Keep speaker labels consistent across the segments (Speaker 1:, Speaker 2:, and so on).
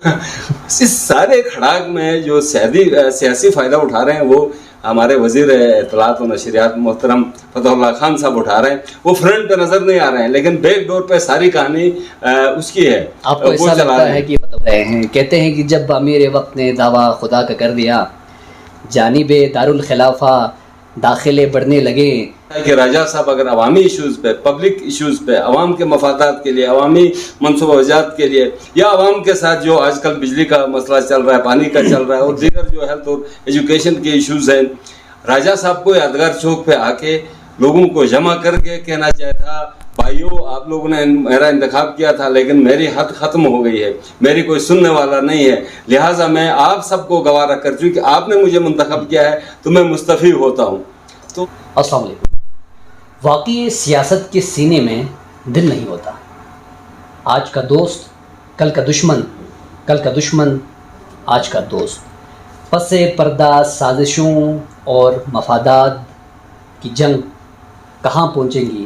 Speaker 1: اس سارے کھڑاک میں جو سیاسی فائدہ اٹھا رہے ہیں وہ ہمارے وزیر اطلاعات و نشریات محترم فتح اللہ خان صاحب اٹھا رہے ہیں. وہ فرنٹ پہ نظر نہیں آ رہے ہیں لیکن بیک ڈور پہ ساری کہانی اس کی ہے.
Speaker 2: آپ کو ایسا لگتا ہے کہ بتا رہے ہیں، کہتے ہیں کہ جب امیر وقت نے دعویٰ خدا کا کر دیا، جانب دارالخلافہ داخلے بڑھنے لگے،
Speaker 1: کہ راجہ صاحب اگر عوامی ایشوز پہ، پبلک ایشوز پہ، عوام کے مفادات کے لیے، عوامی منصوبہ جات کے لیے، یا عوام کے ساتھ جو آج کل بجلی کا مسئلہ چل رہا ہے، پانی کا چل رہا ہے، اور دیگر جو ہیلتھ اور ایجوکیشن کے ایشوز ہیں، راجہ صاحب کو یادگار چوک پہ آ کے لوگوں کو جمع کر کے کہنا چاہتا تھا، بھائیو آپ لوگوں نے میرا انتخاب کیا تھا لیکن میری حد ختم ہو گئی ہے، میری کوئی سننے والا نہیں ہے، لہٰذا میں آپ سب کو گوارا کر چونکہ آپ نے مجھے منتخب کیا ہے تو میں مستعفی ہوتا ہوں. تو
Speaker 2: السلام علیکم. واقعی سیاست کے سینے میں دل نہیں ہوتا. آج کا دوست کل کا دشمن، کل کا دشمن آج کا دوست. پس پردہ سازشوں اور مفادات کی جنگ کہاں پہنچیں گی،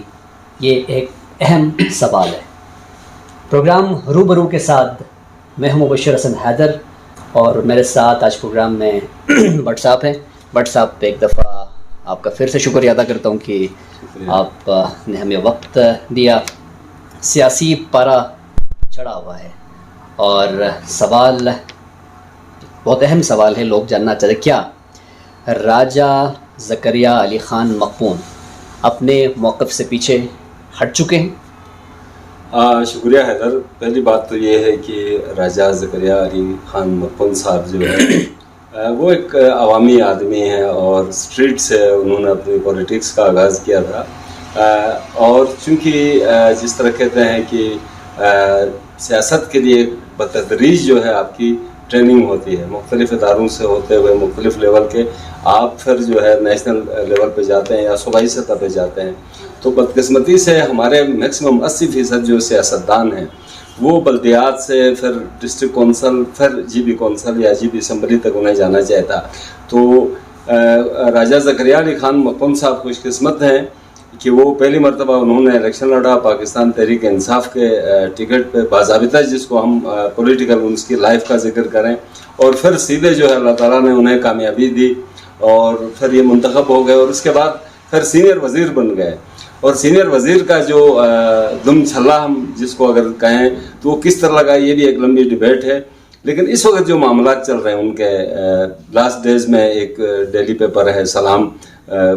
Speaker 2: یہ ایک اہم سوال ہے. پروگرام روبرو کے ساتھ میں ہوں مبشر حسن حیدر، اور میرے ساتھ آج پروگرام میں بٹ صاحب ہیں. بٹ صاحب پہ ایک دفعہ آپ کا پھر سے شکریہ ادا کرتا ہوں کہ آپ نے ہمیں وقت دیا. سیاسی پارا چڑھا ہوا ہے اور سوال بہت اہم سوال ہے. لوگ جاننا چاہتے کیا راجہ زکریا علی خان مقپون اپنے موقف سے پیچھے ہٹ چکے ہیں؟
Speaker 1: شکریہ حیدر. پہلی بات تو یہ ہے کہ راجہ زکریا علی خان مقپون صاحب جو ہے وہ ایک عوامی آدمی ہیں اور اسٹریٹ سے انہوں نے اپنی پولیٹکس کا آغاز کیا تھا. اور چونکہ جس طرح کہتے ہیں کہ سیاست کے لیے بتدریج جو ہے آپ کی ٹریننگ ہوتی ہے، مختلف اداروں سے ہوتے ہوئے مختلف لیول کے آپ پھر جو ہے نیشنل لیول پہ جاتے ہیں یا صوبائی سطح پہ جاتے ہیں. تو بدقسمتی سے ہمارے میکسیمم 80% جو سیاستدان ہیں وہ بلدیات سے پھر ڈسٹرکٹ کونسل، پھر جی بی کونسل یا جی بی اسمبلی تک انہیں جانا چاہتا. تو راجہ زکریا علی خان مقپون صاحب خوش قسمت ہیں کہ وہ پہلی مرتبہ انہوں نے الیکشن لڑا پاکستان تحریک انصاف کے ٹکٹ پہ باضابطہ، جس کو ہم پولیٹیکل ان کی لائف کا ذکر کریں، اور پھر سیدھے جو ہے اللہ تعالیٰ نے انہیں کامیابی دی اور پھر یہ منتخب ہو گئے اور اس کے بعد پھر سینئر وزیر بن گئے. اور سینئر وزیر کا جو دم چھلا ہم جس کو اگر کہیں تو وہ کس طرح لگا، یہ بھی ایک لمبی ڈیبیٹ ہے. لیکن اس وقت جو معاملات چل رہے ہیں ان کے لاسٹ ڈیز میں ایک ڈیلی پیپر ہے سلام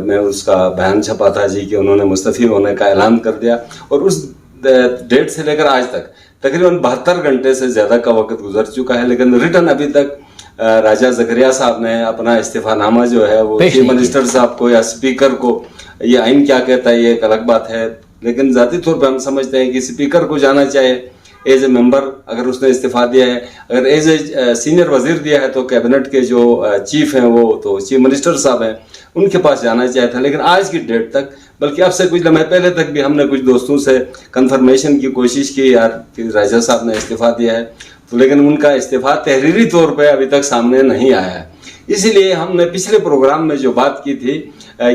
Speaker 1: میں اس کا بیان چھپا تھا جی کہ انہوں نے مستعفی ہونے کا اعلان کر دیا، اور اس ڈیٹ سے لے کر آج تک تقریباً 72 گھنٹے سے زیادہ کا وقت گزر چکا ہے، لیکن ریٹن ابھی تک راجہ زکریا صاحب نے اپنا استعفیٰ نامہ جو ہے وہ چیف منسٹر صاحب کو یا اسپیکر کو، یہ آئین کیا کہتا ہے یہ ایک الگ بات ہے، لیکن ذاتی طور پہ ہم سمجھتے ہیں کہ اسپیکر کو جانا چاہیے ایز اے ممبر اگر اس نے استعفیٰ دیا ہے، اگر ایز اے سینئر وزیر دیا ہے تو کیبنٹ کے جو چیف ہیں وہ تو چیف منسٹر صاحب ہیں، ان کے پاس جانا چاہیے تھا. لیکن آج کی ڈیٹ تک، بلکہ اب سے کچھ لمحے پہلے تک بھی ہم نے کچھ دوستوں سے کنفرمیشن کی کوشش کی یار کہ راجہ صاحب نے استعفیٰ دیا ہے، تو لیکن ان کا استعفیٰ تحریری طور پہ ابھی تک سامنے نہیں آیا ہے. اسی لیے ہم نے پچھلے پروگرام میں جو بات کی تھی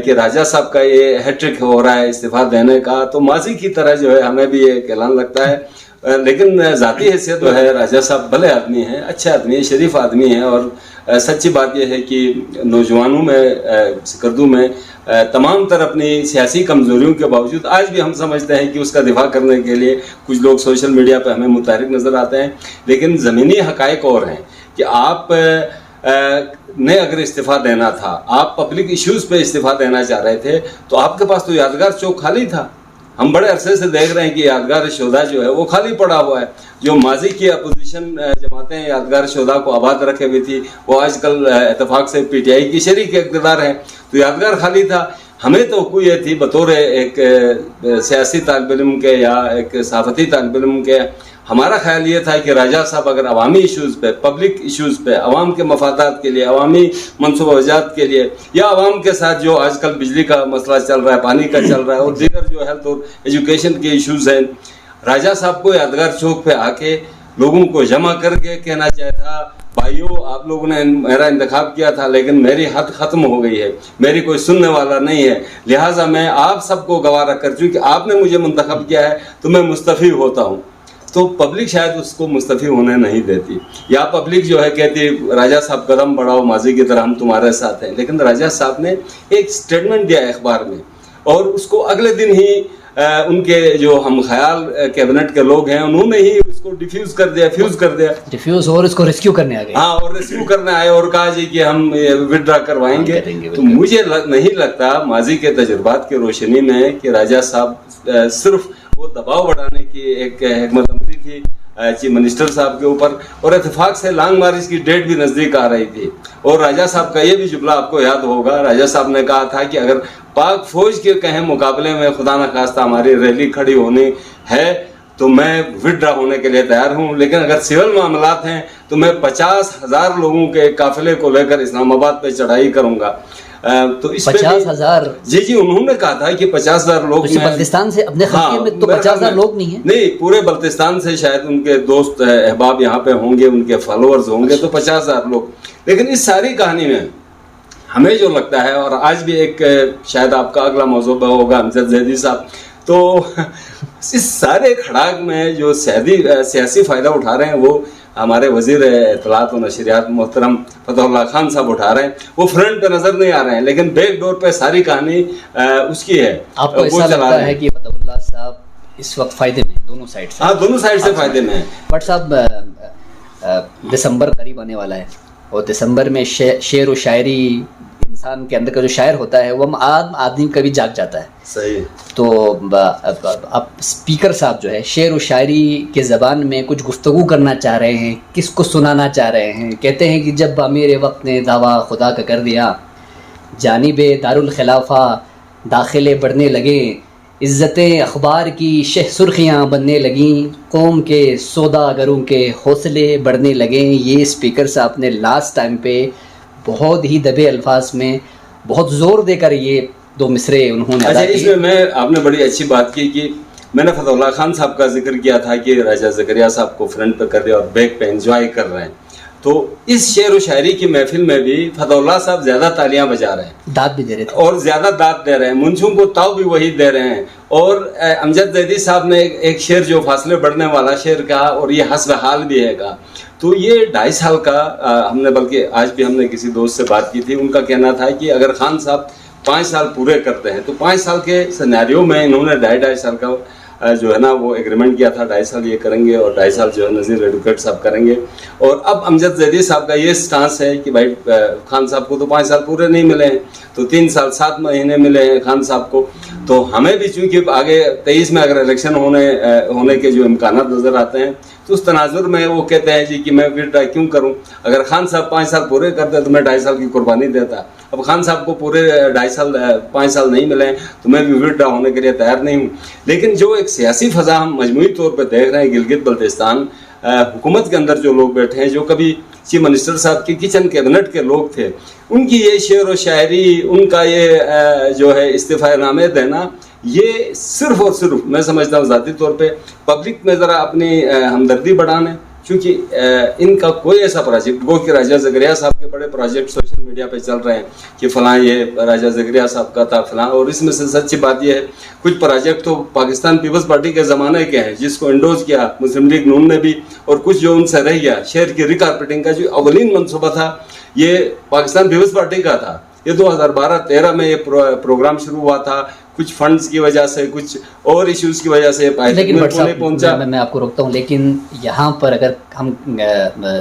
Speaker 1: کہ راجہ صاحب کا یہ ہیٹرک ہو رہا ہے استعفیٰ دینے کا، تو ماضی کی طرح جو ہے ہمیں بھی یہ اعلان لگتا ہے. لیکن ذاتی حیثیت جو ہے راجہ صاحب بھلے آدمی ہیں، اچھے آدمی ہیں، شریف آدمی ہیں، اور سچی بات یہ ہے کہ نوجوانوں میں سکردو میں تمام تر اپنی سیاسی کمزوریوں کے باوجود آج بھی ہم سمجھتے ہیں کہ اس کا دفاع کرنے کے لیے کچھ لوگ سوشل میڈیا پہ ہمیں متحرک نظر آتے ہیں. لیکن زمینی حقائق اور ہیں کہ آپ نے اگر استعفیٰ دینا تھا، آپ پبلک ایشوز پہ استعفیٰ دینا چاہ رہے تھے، تو آپ کے پاس تو یادگار چوک خالی تھا. ہم بڑے عرصے سے دیکھ رہے ہیں کہ یادگار شہدا جو ہے وہ خالی پڑا ہوا ہے. جو ماضی کی اپوزیشن جماعتیں یادگار شہدا کو آباد رکھے ہوئی تھی وہ آج کل اتفاق سے پی ٹی آئی کی شریک اقتدار ہیں، تو یادگار خالی تھا. ہمیں توقع یہ تھی بطور ایک سیاسی طالب علم کے یا ایک صحافتی طالب علم کے، ہمارا خیال یہ تھا کہ راجہ صاحب اگر عوامی ایشوز پہ، پبلک ایشوز پہ، عوام کے مفادات کے لیے، عوامی منصوبہ جات کے لیے، یا عوام کے ساتھ جو آج کل بجلی کا مسئلہ چل رہا ہے، پانی کا چل رہا ہے، اور دیگر جو ہیلتھ اور ایجوکیشن کے ایشوز ہیں، راجہ صاحب کو یادگار چوک پہ آ کے لوگوں کو جمع کر کے کہنا چاہتا، بھائیو آپ لوگوں نے میرا انتخاب کیا تھا لیکن میری حد ختم ہو گئی ہے، میری کوئی سننے والا نہیں ہے، لہٰذا میں آپ سب کو گوارا کر چونکہ آپ نے مجھے منتخب کیا ہے تو میں مستعفی ہوتا ہوں. تو پبلک شاید اس کو مستعفی ہونے نہیں دیتی، یا پبلک جو ہے کہتی راجہ صاحب قدم بڑھاؤ ماضی کی طرح ہم تمہارے ساتھ ہیں. لیکن راجہ صاحب نے ایک سٹیٹمنٹ دیا اخبار میں، اور اس کو اگلے دن ہی ان کے جو ہم خیال کیبنٹ کے لوگ ہیں انہوں نے ہی اس کو فیوز کر دیا
Speaker 2: اور اس کو ریسکیو کرنے آ گئے.
Speaker 1: ہاں، اور ریسکیو کرنے آئے اور کہا جی کہ ہم وڈرا کروائیں گے. تو مجھے نہیں لگتا ماضی کے تجربات کی روشنی میں کہ راجہ صاحب صرف وہ دباؤ بڑھانے کی ایک حکمت عملی تھی چیف منسٹر صاحب کے اوپر، اور اتفاق سے لانگ مارچ کی ڈیٹ بھی نزدیک آ رہی تھی. اور راجہ صاحب کا یہ بھی جملہ آپ کو یاد ہوگا، راجہ صاحب نے کہا تھا کہ اگر پاک فوج کے کہیں مقابلے میں خدا نخواستہ ہماری ریلی کھڑی ہونی ہے تو میں وڈرا ہونے کے لیے تیار ہوں، لیکن اگر سول معاملات ہیں تو میں 50,000 لوگوں کے قافلے کو لے کر اسلام آباد پہ چڑھائی کروں گا. تو اس
Speaker 2: 50,000
Speaker 1: جی انہوں نے کہا تھا کہ 50,000 لوگ
Speaker 2: بلتستان سے اپنے خلقے میں تو 50,000 لوگ نہیں ہیں،
Speaker 1: نہیں پورے بلتستان سے شاید ان کے دوست احباب یہاں پہ ہوں گے، ان کے فالوورز ہوں گے، تو 50,000 لوگ. لیکن اس ساری کہانی میں ہمیں جو لگتا ہے، اور آج بھی ایک شاید آپ کا اگلا موضوع ہوگا امجد زیدی صاحب، تو اس سارے کھڑاک میں جو سیاسی فائدہ اٹھا رہے ہیں وہ ہمارے وزیر اطلاعات و نشریات محترم فتح اللہ خان صاحب اٹھا رہے ہیں. وہ فرنٹ پہ نظر نہیں آ رہے ہیں لیکن بیک ڈور پہ ساری کہانی اس کی ہے.
Speaker 2: آپ کو ایسا لگتا ہے کہ فتح اللہ صاحب اس وقت فائدے میں دونوں سائڈ سے؟
Speaker 1: ہاں، دونوں سائڈ سے فائدے میں ہیں.
Speaker 2: بٹ صاحب دسمبر قریب آنے والا ہے، اور دسمبر میں شعر و شاعری انسان کے اندر کا جو شاعر ہوتا ہے وہ عام آدمی کبھی جاگ جاتا ہے.
Speaker 1: صحیح.
Speaker 2: تو اب اسپیکر صاحب جو ہے شعر و شاعری کے زبان میں کچھ گفتگو کرنا چاہ رہے ہیں، کس کو سنانا چاہ رہے ہیں؟ کہتے ہیں کہ جب امیر وقت نے دعویٰ خدا کا کر دیا، جانب دارالخلافہ داخلے بڑھنے لگے، عزتیں اخبار کی شہ سرخیاں بننے لگیں، قوم کے سوداگروں کے حوصلے بڑھنے لگیں. یہ اسپیکر صاحب نے لاسٹ ٹائم پہ بہت ہی دبے الفاظ میں بہت زور دے کر یہ 2 مصرے انہوں نے ادا کی.
Speaker 1: اس میں آپ نے بڑی اچھی بات کی کہ میں نے فتح اللہ خان صاحب کا ذکر کیا تھا کہ راجہ زکریا صاحب کو فرنٹ پہ کر دیا اور بیک پہ انجوائے کر رہے ہیں. تو اس شعر و شاعری کی محفل میں بھی فتح اللہ صاحب زیادہ تالیاں بجا رہے ہیں،
Speaker 2: داد بھی دے رہے تھے،
Speaker 1: اور زیادہ داد دے رہے ہیں، منشوں کو تاؤ بھی وہی دے رہے ہیں. اور امجد زیدی صاحب نے ایک شعر جو فاصلے بڑھنے والا شعر کہا، اور یہ حسب حال بھی ہے کہا. تو یہ 2.5 سال کا ہم نے، بلکہ آج بھی ہم نے کسی دوست سے بات کی تھی، ان کا کہنا تھا کہ اگر خان صاحب 5 سال پورے کرتے ہیں تو 5 سال کے سینیریو میں انہوں نے 2.5 سال کا جو ہے نا وہ ایگریمنٹ کیا تھا. 2.5 سال یہ کریں گے اور 2.5 سال جو ہے نذیر ایڈوکیٹ صاحب کریں گے. اور اب امجد زیدی صاحب کا یہ سٹانس ہے کہ بھائی خان صاحب کو تو 5 سال پورے نہیں ملے ہیں، تو 3 سال 7 مہینے ملے ہیں خان صاحب کو. تو ہمیں بھی چونکہ آگے 23 میں اگر الیکشن ہونے کے جو امکانات نظر آتے ہیں، تو اس تناظر میں وہ کہتے ہیں جی کہ میں وڈرا کیوں کروں؟ اگر خان صاحب 5 سال پورے کرتے تو میں 2.5 سال کی قربانی دیتا. اب خان صاحب کو پورے 5 سال نہیں ملے ہیں تو میں بھی وڈرا ہونے کے لیے تیار نہیں ہوں. لیکن جو ایک سیاسی فضا ہم مجموعی طور پہ دیکھ رہے ہیں گلگت بلتستان حکومت کے اندر جو لوگ بیٹھے ہیں، جو کبھی چیف منسٹر صاحب کی کچن کیبنٹ کے لوگ تھے، ان کی یہ شعر و شاعری، ان کا یہ جو ہے استعفیٰ نامے دینا، یہ صرف اور صرف میں سمجھتا ہوں ذاتی طور پہ پبلک میں ذرا اپنی ہمدردی بڑھانے. چونکہ ان کا کوئی ایسا پروجیکٹ، وہ کہ راجہ زکریا صاحب کے بڑے پروجیکٹ سوشل میڈیا پہ چل رہے ہیں کہ فلاں یہ راجہ زکریا صاحب کا تھا فلاں، اور اس میں سے سچی بات یہ ہے کچھ پروجیکٹ تو پاکستان پیپلز پارٹی کے زمانے کے ہیں جس کو انڈوز کیا مسلم لیگ نون نے بھی، اور کچھ جو ان سے رہ گیا. شہر کی ریکارپیٹنگ کا جو اولین منصوبہ تھا یہ پاکستان پیپلز پارٹی کا تھا. یہ 2012-13 میں یہ پروگرام شروع ہوا تھا. کچھ فنڈز کی وجہ سے، کچھ اور ایشوز کی وجہ سے
Speaker 2: لیکن پہنچا. میں آپ کو روکتا ہوں، لیکن یہاں پر اگر ہم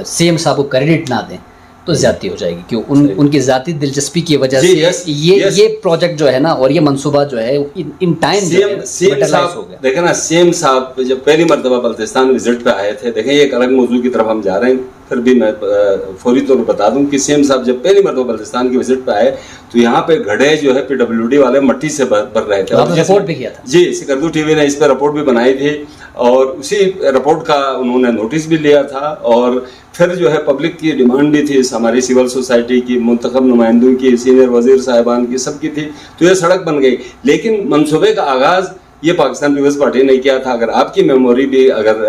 Speaker 2: سی ایم صاحب کو کریڈٹ نہ دیں تو زیادتی ہو جائے گی، کیوں ان کی ذاتی دلچسپی کی وجہ سے یہ پروجیکٹ جو ہے نا اور یہ منصوبہ جو ہے ان ٹائم
Speaker 1: صاحب دیکھیں نا. سی ایم صاحب جب پہلی مرتبہ بلتستان وزٹ پہ آئے تھے، دیکھیں یہ ایک الگ موضوع کی طرف ہم جا رہے ہیں، پھر بھی میں فوری طور پر بتا دوں کہ سی ایم صاحب جب پہلی مرتبہ بلتستان کی وزٹ پہ آئے تو یہاں پہ گھڑے جو ہے PWD والے مٹی سے بھر رہے تھے.
Speaker 2: رپورٹ بھی کیا تھا
Speaker 1: جی، سکردو ٹی وی نے اس پہ رپورٹ بھی بنائی تھی، اور اسی رپورٹ کا انہوں نے نوٹس بھی لیا تھا. اور پھر جو ہے پبلک کی ڈیمانڈ بھی تھی، ہماری سول سوسائٹی کی، منتخب نمائندوں کی، سینئر وزیر صاحبان کی، سب کی تھی، تو یہ سڑک بن گئی. لیکن منصوبے کا آغاز یہ پاکستان پیپلز پارٹی نے کیا تھا. اگر آپ کی میموری بھی اگر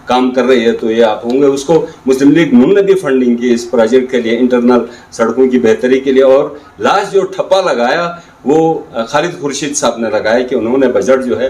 Speaker 1: کام کر رہی ہے تو یہ آپ ہوں گے. اس کو مسلم لیگ نون نے بھی فنڈنگ کی اس پروجیکٹ کے لیے، انٹرنل سڑکوں کی بہتری کے لیے. اور لاسٹ جو ٹھپا لگایا وہ خالد خورشید صاحب نے لگایا کہ انہوں نے بجٹ جو ہے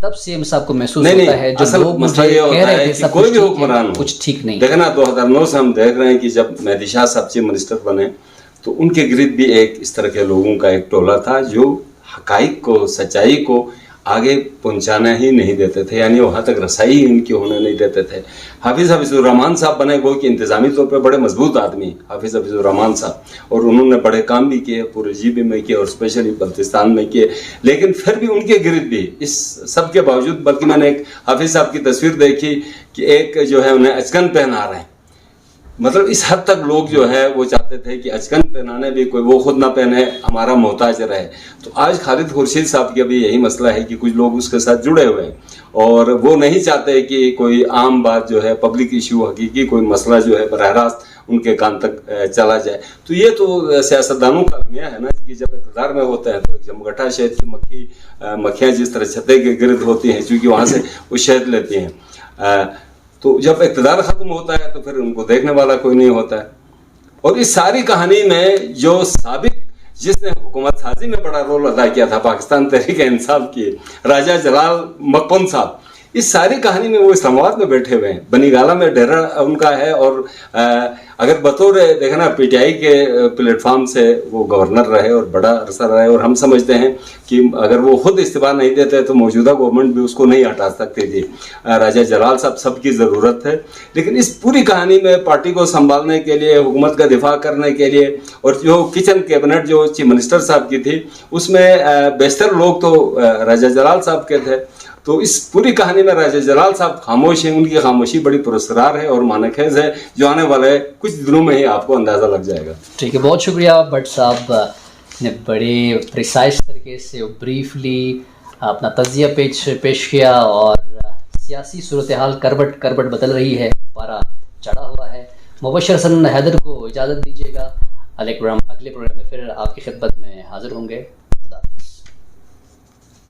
Speaker 2: تب CM صاحب کو محسوس
Speaker 1: نہیں
Speaker 2: ہوتا ہے جو
Speaker 1: اصل
Speaker 2: لوگ
Speaker 1: مسئلہ
Speaker 2: مجھے
Speaker 1: یہ
Speaker 2: کہہ
Speaker 1: ہوتا
Speaker 2: رہے
Speaker 1: ہے
Speaker 2: تھے
Speaker 1: کہ
Speaker 2: سب
Speaker 1: کوئی بھی
Speaker 2: کچھ ٹھیک
Speaker 1: حکمران
Speaker 2: ہے
Speaker 1: ہو،
Speaker 2: کچھ ٹھیک نہیں.
Speaker 1: دیکھنا 2009 سے ہم دیکھ رہے ہیں کہ جب مہدی شاہ صاحب چیف منسٹر بنے تو ان کے گرد بھی ایک اس طرح کے لوگوں کا ایک ٹولہ تھا جو حقائق کو، سچائی کو آگے پہنچانا ہی نہیں دیتے تھے، یعنی وہاں تک رسائی ہی ان کی ہونے نہیں دیتے تھے. حافظ الرحمان صاحب بنے وہ کہ انتظامی طور پہ بڑے مضبوط آدمی حافظ الرحمان صاحب، اور انہوں نے بڑے کام بھی کیے پورے GB میں کیے اور اسپیشلی بلتستان میں کیے. لیکن پھر بھی ان کے گرد بھی اس سب کے باوجود، بلکہ میں نے ایک حافظ صاحب کی تصویر دیکھی کہ ایک جو ہے انہیں اچکن پہنا رہے ہیں. مطلب اس حد تک لوگ جو ہے وہ چاہتے تھے کہ اچکن پہنانے بھی کوئی وہ خود نہ پہنے، ہمارا محتاج رہے. تو آج خالد خورشید صاحب کا بھی یہی مسئلہ ہے کہ کچھ لوگ اس کے ساتھ جڑے ہوئے ہیں اور وہ نہیں چاہتے کہ کوئی عام بات جو ہے، پبلک ایشو، حقیقی کوئی مسئلہ جو ہے براہ راست ان کے کان تک چلا جائے. تو یہ تو سیاستدانوں کا المیہ ہے نا کہ جب اقتدار میں ہوتے ہیں تو جمگٹھا شہد کی مکھیاں جس طرح چھتے کے گرد ہوتی ہیں چونکہ وہاں سے وہ شہد لیتی ہیں، تو جب اقتدار ختم ہوتا ہے تو پھر ان کو دیکھنے والا کوئی نہیں ہوتا ہے. اور اس ساری کہانی میں جو سابق جس نے حکومت سازی میں بڑا رول ادا کیا تھا پاکستان تحریک انصاف کی، راجہ جلال مکپن صاحب، اس ساری کہانی میں وہ اسلام آباد میں بیٹھے ہوئے ہیں، بنی گالہ میں ڈیرا ان کا ہے. اور اگر بطور دیکھنا PTI کے پلیٹ فارم سے وہ گورنر رہے اور بڑا عرصہ رہے، اور ہم سمجھتے ہیں کہ اگر وہ خود استعفیٰ نہیں دیتے تو موجودہ گورنمنٹ بھی اس کو نہیں ہٹا سکتی تھی. راجہ جلال صاحب سب کی ضرورت ہے. لیکن اس پوری کہانی میں پارٹی کو سنبھالنے کے لیے، حکومت کا دفاع کرنے کے لیے، اور جو کچن کیبنٹ جو چیف منسٹر صاحب کی تھی اس میں بیشتر لوگ تو راجہ جلال صاحب کے تھے. تو اس پوری کہانی میں راجہ جلال صاحب خاموش ہیں. ان کی خاموشی بڑی پراسرار ہے اور معنی خیز ہے جو آنے والے کچھ دنوں میں ہی آپ کو اندازہ لگ جائے گا.
Speaker 2: ٹھیک ہے، بہت شکریہ بٹ صاحب نے بڑے پریسائز طریقے سے بریفلی اپنا تجزیہ پیش کیا. اور سیاسی صورتحال کروٹ بدل رہی ہے، پارا چڑھا ہوا ہے. مبشر حسن حیدر کو اجازت دیجیے گا، اگلے پروگرام میں پھر آپ کی خدمت میں حاضر ہوں گے.